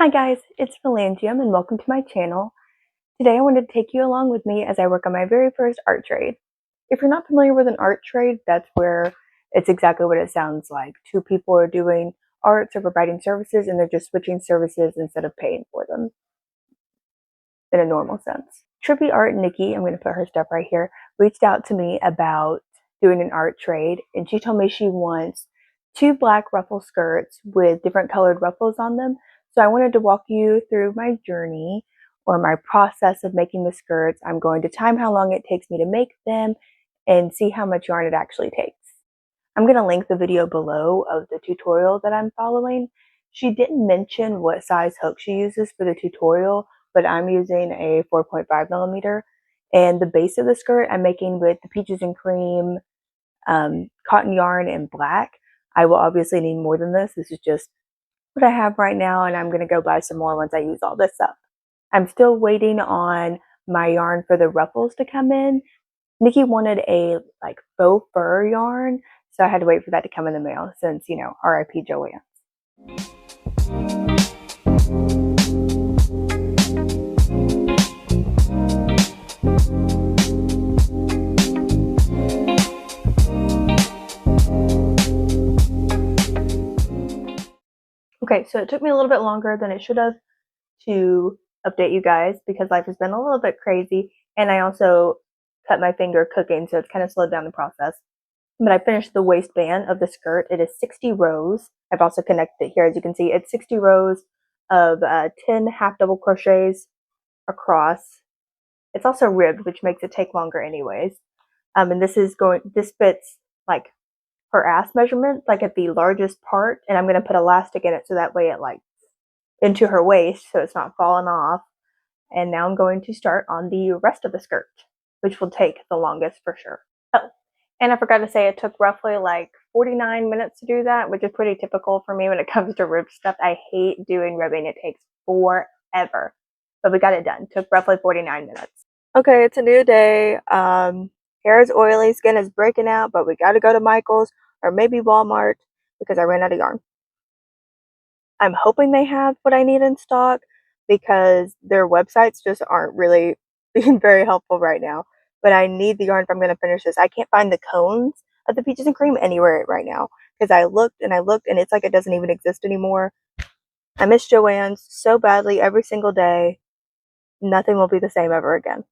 Hi guys, it's Phalangium and welcome to my channel. Today I wanted to take you along with me as I work on my very first art trade. If you're not familiar with an art trade, that's where it's exactly what it sounds like. Two people are doing arts or providing services and they're just switching services instead of paying for them in a normal sense. Trippy Art Nikki, I'm going to put her stuff right here, reached out to me about doing an art trade and she told me she wants 2 black ruffle skirts with different colored ruffles on them. So I wanted to walk you through my journey or my process of making the skirts. I'm going to time how long it takes me to make them and see how much yarn it actually takes. I'm going to link the video below of the tutorial that I'm following. She didn't mention what size hook she uses for the tutorial, but I'm using a 4.5 millimeter. And the base of the skirt I'm making with the peaches and cream cotton yarn in black. I will obviously need more than this. This is just what I have right now, and I'm going to go buy some more once I use all this up. I'm still waiting on my yarn for the ruffles to come in. Nikki wanted a faux fur yarn, so I had to wait for that to come in the mail since, RIP Joanne. Okay, so it took me a little bit longer than it should have to update you guys because life has been a little bit crazy, and I also cut my finger cooking, so it's kind of slowed down the process. But I finished the waistband of the skirt. It is 60 rows. I've also connected it here. As you can see, it's 60 rows of 10 half double crochets across. It's also ribbed, which makes it take longer anyways. And this fits like her ass measurement, like at the largest part. And I'm going to put elastic in it so that way it into her waist so it's not falling off. And now I'm going to start on the rest of the skirt, which will take the longest for sure. Oh, and I forgot to say it took roughly 49 minutes to do that, which is pretty typical for me when it comes to rib stuff. I hate doing ribbing. It takes forever. But we got it done. It took roughly 49 minutes. Okay, it's a new day. Hair is oily, skin is breaking out, but we got to go to Michael's or maybe Walmart because I ran out of yarn. I'm hoping they have what I need in stock because their websites just aren't really being very helpful right now. But I need the yarn if I'm going to finish this. I can't find the cones of the peaches and cream anywhere right now because I looked and it's like it doesn't even exist anymore. I miss Joann's so badly every single day. Nothing will be the same ever again.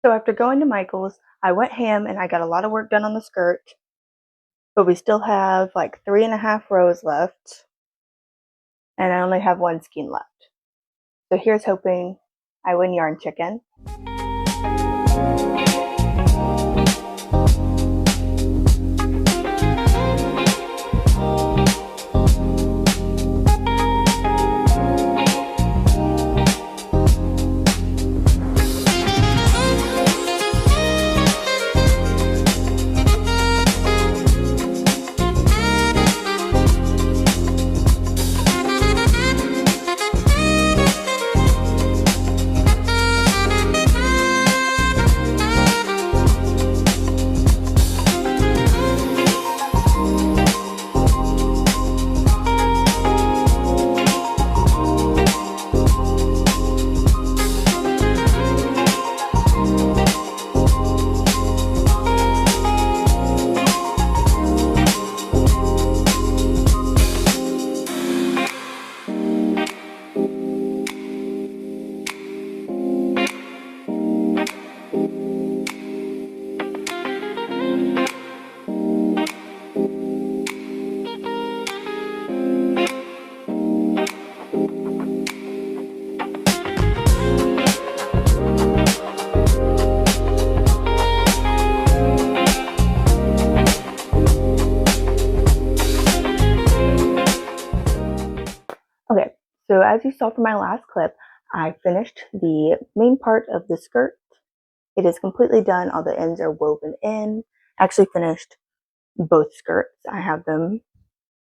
So after going to Michael's, I went ham and I got a lot of work done on the skirt, but we still have 3.5 rows left, and I only have 1 skein left. So here's hoping I win yarn chicken. Okay, so as you saw from my last clip, I finished the main part of the skirt. It is completely done. All the ends are woven in. I actually finished both skirts. I have them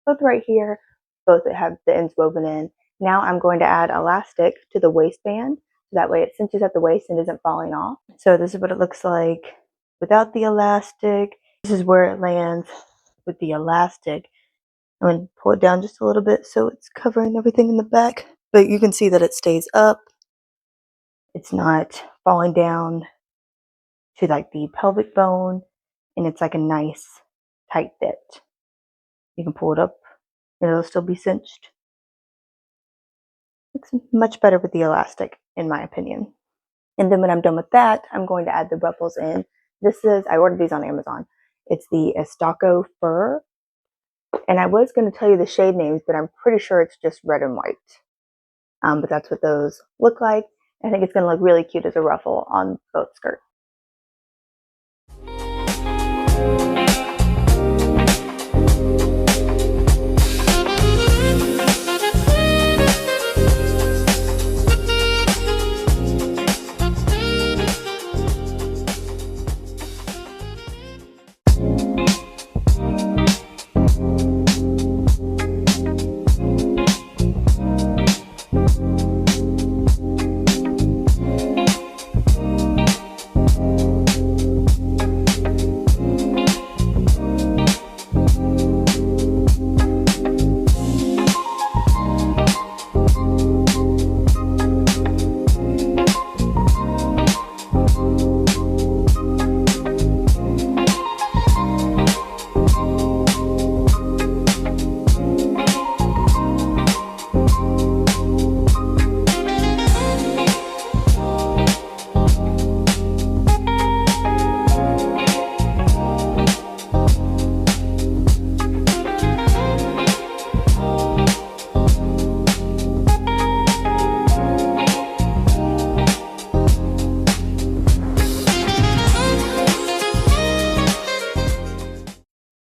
both right here. Both have the ends woven in. Now I'm going to add elastic to the waistband. So that way it cinches at the waist and isn't falling off. So this is what it looks like without the elastic. This is where it lands with the elastic. I'm going to pull it down just a little bit so it's covering everything in the back. But you can see that it stays up. It's not falling down to like the pelvic bone, and it's like a nice tight fit. You can pull it up and it'll still be cinched. Looks much better with the elastic, in my opinion. And then when I'm done with that, I'm going to add the ruffles in. I ordered these on Amazon. It's the Estaco Fur. And I was going to tell you the shade names, but I'm pretty sure it's just red and white. But that's what those look like. I think it's going to look really cute as a ruffle on both skirts.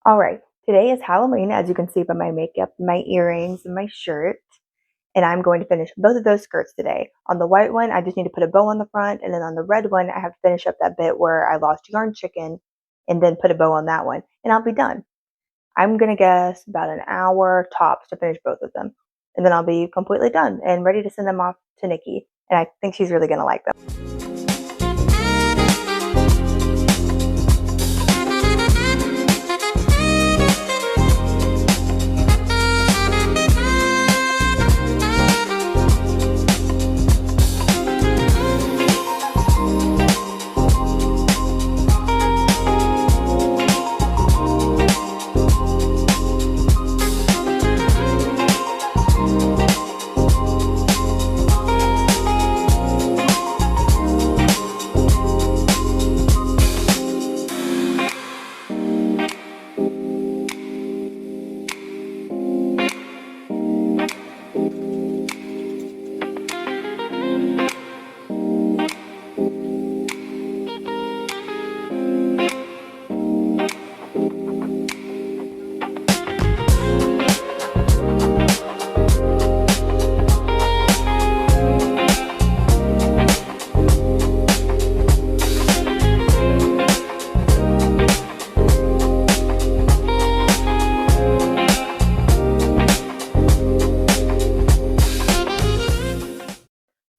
All right, today is Halloween, as you can see by my makeup, my earrings, and my shirt. And I'm going to finish both of those skirts today. On the white one, I just need to put a bow on the front, and then on the red one, I have to finish up that bit where I lost yarn chicken and then put a bow on that one, and I'll be done. I'm gonna guess about an hour tops to finish both of them. And then I'll be completely done and ready to send them off to Nikki. And I think she's really gonna like them.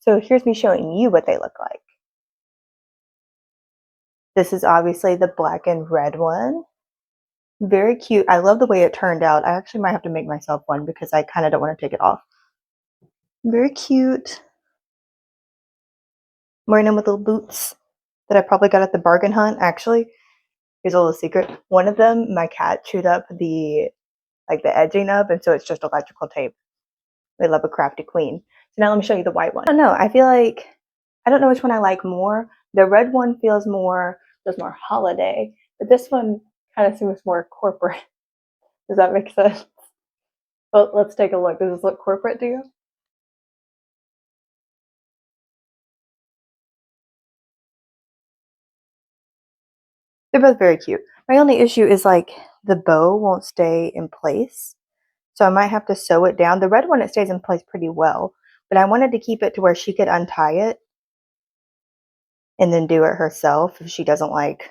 So here's me showing you what they look like. This is obviously the black and red one. Very cute. I love the way it turned out. I actually might have to make myself one because I kind of don't want to take it off. Very cute. I'm wearing them with little boots that I probably got at the bargain hunt. Actually, here's a little secret. One of them, my cat chewed up the edging of, and so it's just electrical tape. We love a crafty queen. So now let me show you the white one. I don't know. I feel like I don't know which one I like more. The red one feels more holiday, but this one kind of seems more corporate. Does that make sense? Well, let's take a look. Does this look corporate to you? They're both very cute. My only issue is like the bow won't stay in place. So I might have to sew it down. The red one, it stays in place pretty well. but I wanted to keep it to where she could untie it and then do it herself if she doesn't like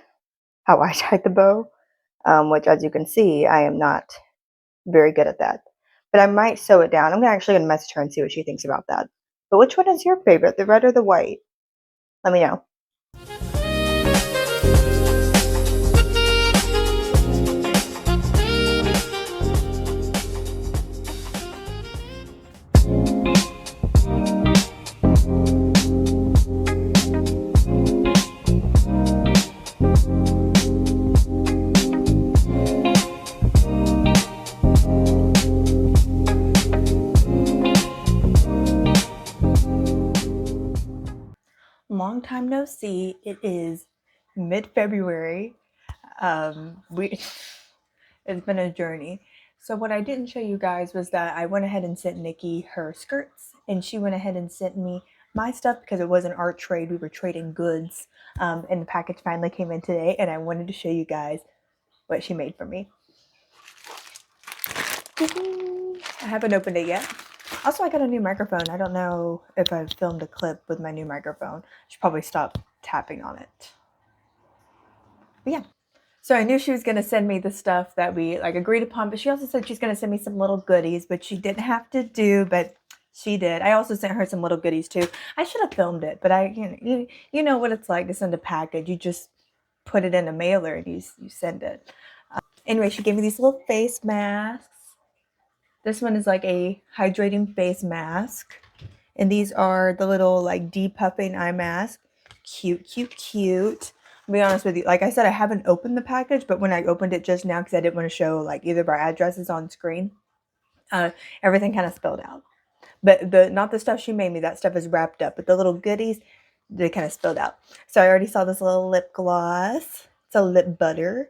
how I tied the bow, which, as you can see, I am not very good at that. But I might sew it down. I'm actually going to message her and see what she thinks about that. But which one is your favorite, the red or the white? Let me know. Long time no see. It is mid-February. It's been a journey. So what I didn't show you guys was that I went ahead and sent Nikki her skirts, and she went ahead and sent me my stuff because it was an art trade. We were trading goods, and the package finally came in today, and I wanted to show you guys what she made for me. I haven't opened it yet. Also, I got a new microphone. I don't know if I've filmed a clip with my new microphone. I should probably stop tapping on it. But yeah. So I knew she was going to send me the stuff that we agreed upon, but she also said she's going to send me some little goodies, which she didn't have to do, but she did. I also sent her some little goodies too. I should have filmed it, but you know what it's like to send a package. You just put it in a mailer and you send it. Anyway, she gave me these little face masks. This one is like a hydrating face mask. And these are the little depuffing eye mask. Cute, cute, cute. I'll be honest with you. Like I said, I haven't opened the package, but when I opened it just now, because I didn't want to show either of our addresses on screen, everything kind of spilled out. But not the stuff she made me. That stuff is wrapped up. But the little goodies, they kind of spilled out. So I already saw this little lip gloss. It's a lip butter.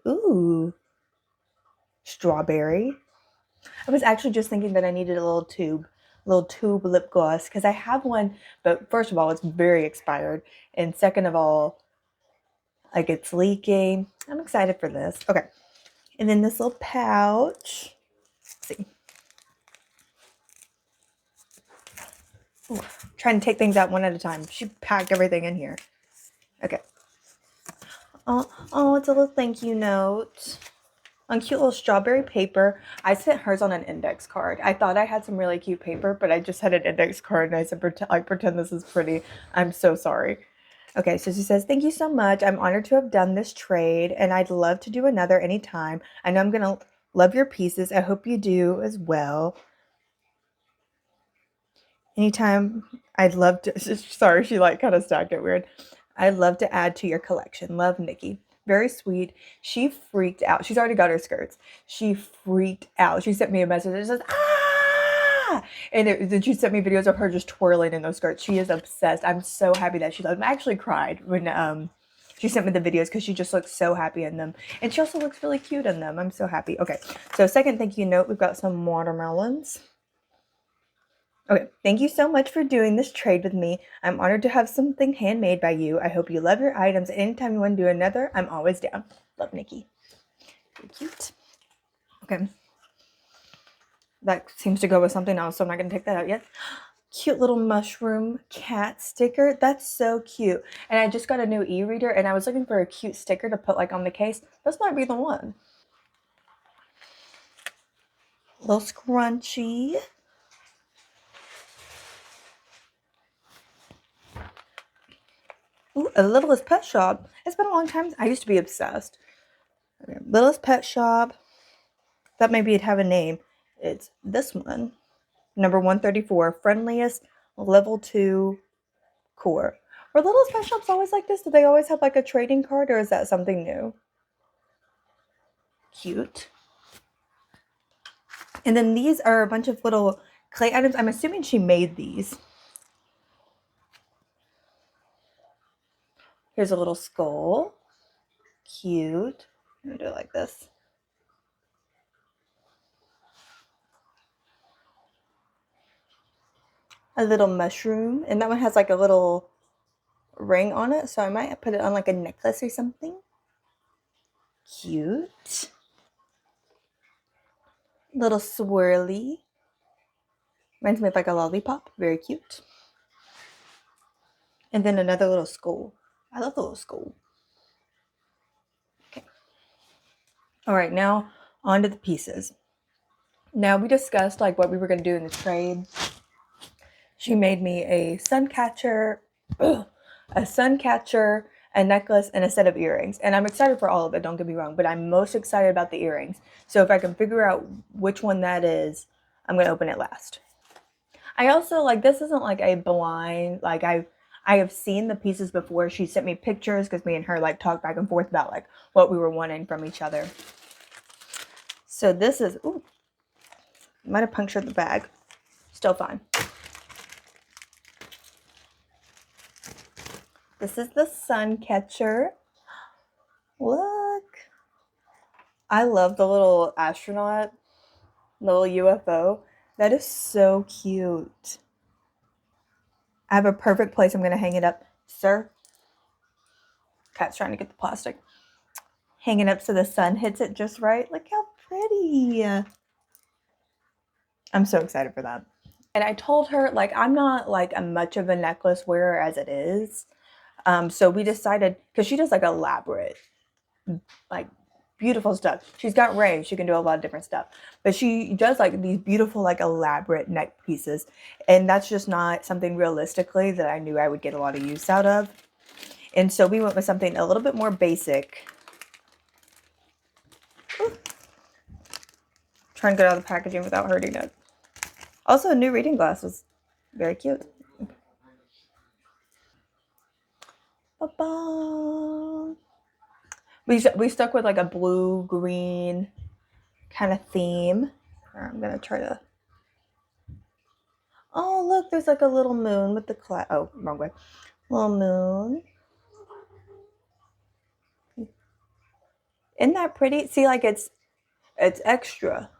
Ooh. Strawberry. I was actually just thinking that I needed a little tube lip gloss because I have one, but first of all, it's very expired, and second of all, it's leaking. I'm excited for this. Okay, and then this little pouch. Let's see. Ooh, trying to take things out one at a time. She packed everything in here. Okay. Oh, it's a little thank you note. On cute little strawberry paper. I sent hers on an index card. I thought I had some really cute paper, but I just had an index card and I said, pretend this is pretty. I'm so sorry. Okay, so she says, thank you so much. I'm honored to have done this trade and I'd love to do another anytime. I know I'm going to love your pieces. I hope you do as well. Anytime I'd love to, sorry, she kind of stacked it weird. I'd love to add to your collection. Love, Nikki. Very sweet. She freaked out. She's already got her skirts. She freaked out. She sent me a message that says, ah! And then she sent me videos of her just twirling in those skirts. She is obsessed. I'm so happy that she loved them. I actually cried when she sent me the videos because she just looks so happy in them. And she also looks really cute in them. I'm so happy. Okay, so second thank you note, we've got some watermelons. Okay, thank you so much for doing this trade with me. I'm honored to have something handmade by you. I hope you love your items. Anytime you want to do another, I'm always down. Love, Nikki. Very cute. Okay. That seems to go with something else, so I'm not going to take that out yet. Cute little mushroom cat sticker. That's so cute. And I just got a new e-reader, and I was looking for a cute sticker to put on the case. This might be the one. Little scrunchie. Ooh, a Littlest Pet Shop. It's been a long time. I used to be obsessed. Okay. Littlest Pet Shop. Thought maybe it'd have a name. It's this one. Number 134. Friendliest level 2 core. Were Littlest Pet Shops always like this? Do they always have a trading card, or is that something new? Cute. And then these are a bunch of little clay items. I'm assuming she made these. Here's a little skull. Cute. I'm gonna do it like this. A little mushroom. And that one has a little ring on it. So I might put it on a necklace or something. Cute. Little swirly. Reminds me of like a lollipop. Very cute. And then another little skull. I love the little skull. Okay. All right, now on to the pieces. Now we discussed like what we were going to do in the trade. She made me a sun catcher, a necklace, and a set of earrings. And I'm excited for all of it, don't get me wrong, but I'm most excited about the earrings. So if I can figure out which one that is, I'm going to open it last. I also like, this isn't like a blind, like I have seen the pieces before. She sent me pictures because me and her like talked back and forth about like what we were wanting from each other. So this is, ooh, might have punctured the bag. Still fine. This is the sun catcher. Look. I love the little astronaut, the little UFO. That is so cute. I have a perfect place I'm going to hang it up. Sir. Cat's trying to get the plastic. Hang it up so the sun hits it just right. Look how pretty. I'm so excited for that. And I told her, like, I'm not like much of a necklace wearer as it is. So we decided, because she does like elaborate, like beautiful stuff. She's got range. She can do a lot of different stuff. But she does like these beautiful, like elaborate neck pieces. And that's just not something realistically that I knew I would get a lot of use out of. And so we went with something a little bit more basic. Ooh. Trying to get out of the packaging without hurting it. Also, a new reading glasses. Very cute. Ba-ba. We stuck with like a blue green kind of theme. I'm gonna try to. Oh look, there's like a little moon with the cloud. Oh, wrong way. Little moon. Isn't that pretty? See, like it's extra.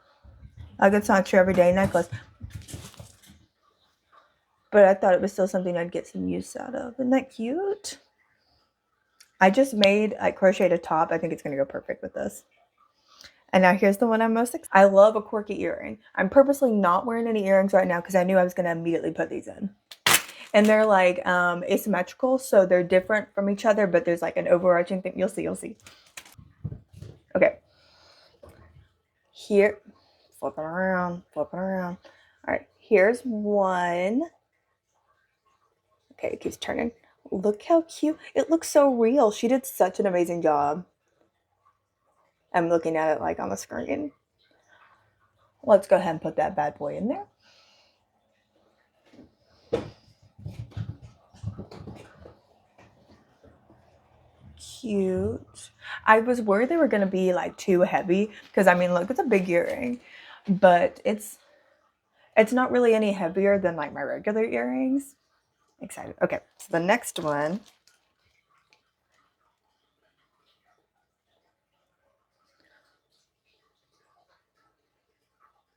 Like it's not your everyday necklace. But I thought it was still something I'd get some use out of. Isn't that cute? I just made, I crocheted a top. I think it's gonna go perfect with this. And now here's the one I'm most excited. I love a quirky earring. I'm purposely not wearing any earrings right now because I knew I was going to immediately put these in. And they're like asymmetrical, so they're different from each other, but there's like an overarching thing. You'll see. Okay. Here, flipping around. All right, here's one. Okay, it keeps turning. Look how cute. It looks so real. She did such an amazing job. I'm looking at it like on the screen. Let's go ahead and put that bad boy in there. Cute. I was worried they were going to be like too heavy because I mean, look, it's a big earring, but it's not really any heavier than like my regular earrings. Excited. Okay, so the next one.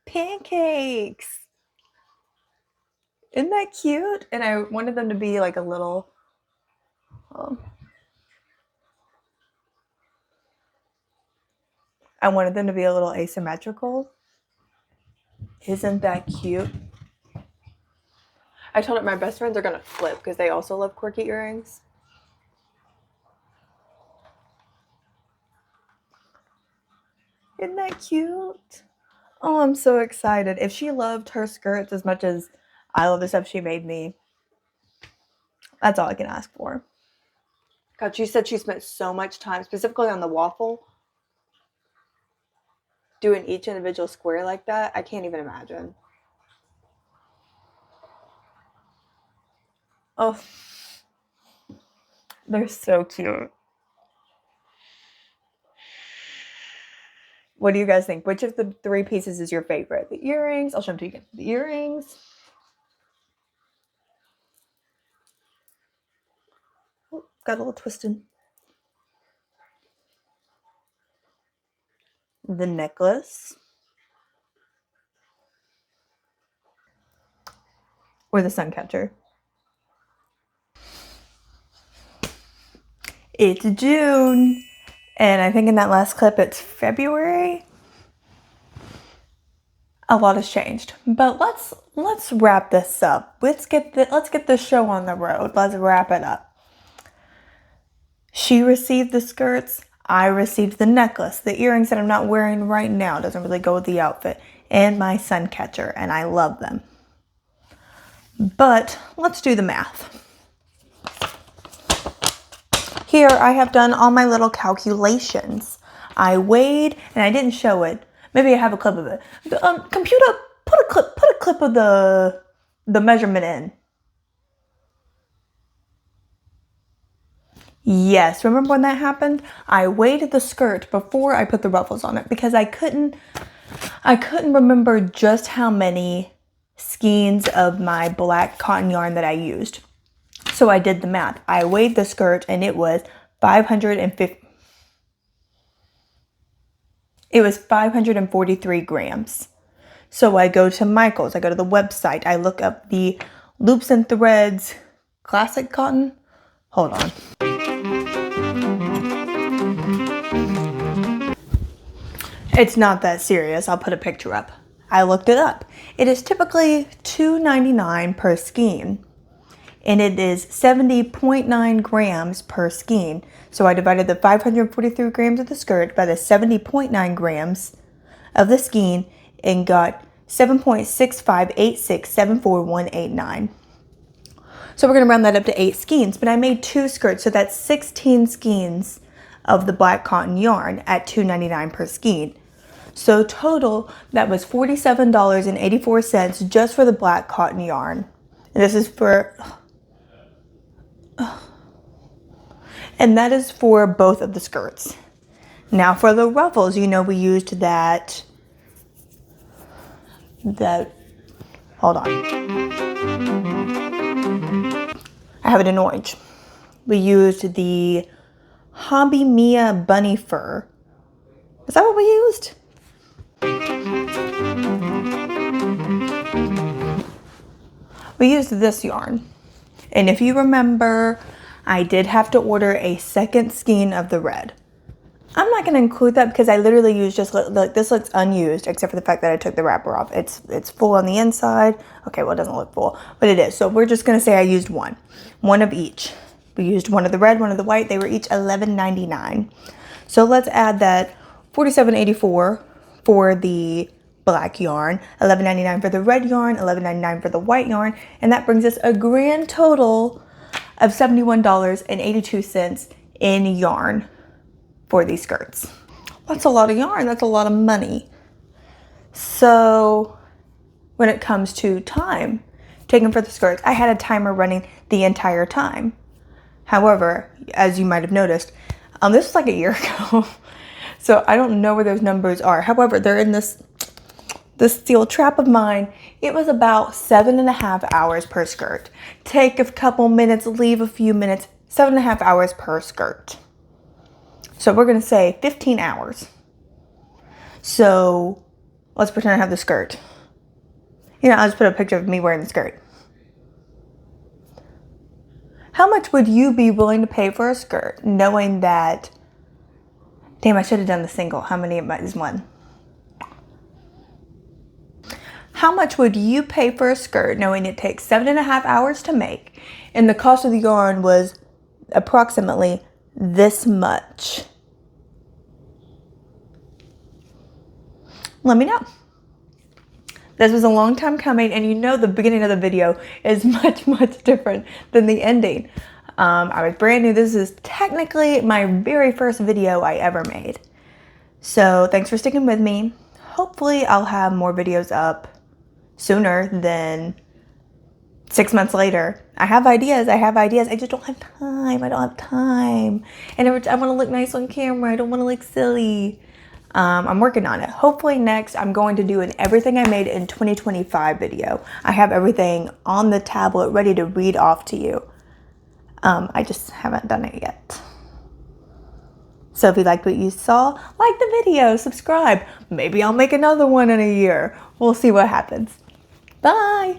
Pancakes. Isn't that cute? And I wanted them to be like a little, I wanted them to be a little asymmetrical. Isn't that cute? I told her my best friends are gonna flip because they also love quirky earrings. Isn't that cute? Oh, I'm so excited. If she loved her skirts as much as I love the stuff she made me, that's all I can ask for. God, she said she spent so much time, specifically on the waffle, doing each individual square like that. I can't even imagine. Oh, they're so cute. What do you guys think? Which of the three pieces is your favorite? The earrings. I'll show them to you again. The earrings. Oh, got a little twisted. The necklace. Or the sun catcher. It's June. And I think in that last clip it's February. A lot has changed, but let's wrap this up. Let's get the show on the road. Let's wrap it up. She received the skirts. I received the necklace. The earrings that I'm not wearing right now doesn't really go with the outfit, and my sun catcher, and I love them. But let's do the math. Here I have done all my little calculations. I weighed, and I didn't show it. Maybe I have a clip of it. Computer, put a clip of the measurement in. Yes, remember when that happened? I weighed the skirt before I put the ruffles on it because I couldn't remember just how many skeins of my black cotton yarn that I used. So I did the math. I weighed the skirt and it was 543 grams. So I go to Michael's, I go to the website, I look up the loops and threads classic cotton. Hold on. It's not that serious. I'll put a picture up. I looked it up. It is typically $2.99 per skein, and it is 70.9 grams per skein. So I divided the 543 grams of the skirt by the 70.9 grams of the skein and got 7.658674189. So we're going to round that up to 8 skeins, but I made 2 skirts, so that's 16 skeins of the black cotton yarn at $2.99 per skein. So total, that was $47.84 just for the black cotton yarn. And this is for, and that is for both of the skirts. Now for the ruffles, you know, we used that, hold on. I have it in orange. We used the Hobby Mia bunny fur. Is that what we used? We used this yarn. And if you remember, I did have to order a second skein of the red. I'm not going to include that because I literally used just, like, this looks unused except for the fact that I took the wrapper off. It's full on the inside. Okay, well, it doesn't look full, but it is. So we're just going to say I used one of each. We used one of the red, one of the white. They were each $11.99. So let's add that $47.84 for the black yarn, $11.99 for the red yarn, $11.99 for the white yarn, and that brings us a grand total of $71.82 in yarn for these skirts. That's a lot of yarn. That's a lot of money. So when it comes to time taken for the skirts, I had a timer running the entire time. However, as you might have noticed, this was like a year ago. So I don't know where those numbers are. However, they're in this steel trap of mine. It was about 7.5 hours per skirt. Take a couple minutes, leave a few minutes, 7.5 hours per skirt. So we're going to say 15 hours. So let's pretend I have the skirt. You know, I'll just put a picture of me wearing the skirt. How much would you be willing to pay for a skirt knowing that, damn, I should have done the single. How many is one? How much would you pay for a skirt knowing it takes 7.5 hours to make and the cost of the yarn was approximately this much? Let me know. This was a long time coming, and you know the beginning of the video is much, much different than the ending. I was brand new. This is technically my very first video I ever made. So thanks for sticking with me. Hopefully I'll have more videos up sooner than 6 months later. I have ideas. I just don't have time. I don't have time. And I want to look nice on camera. I don't want to look silly. I'm working on it. Hopefully next I'm going to do an everything I made in 2025 video. I have everything on the tablet ready to read off to you. I just haven't done it yet. So if you liked what you saw, like the video, subscribe. Maybe I'll make another one in a year. We'll see what happens. Bye.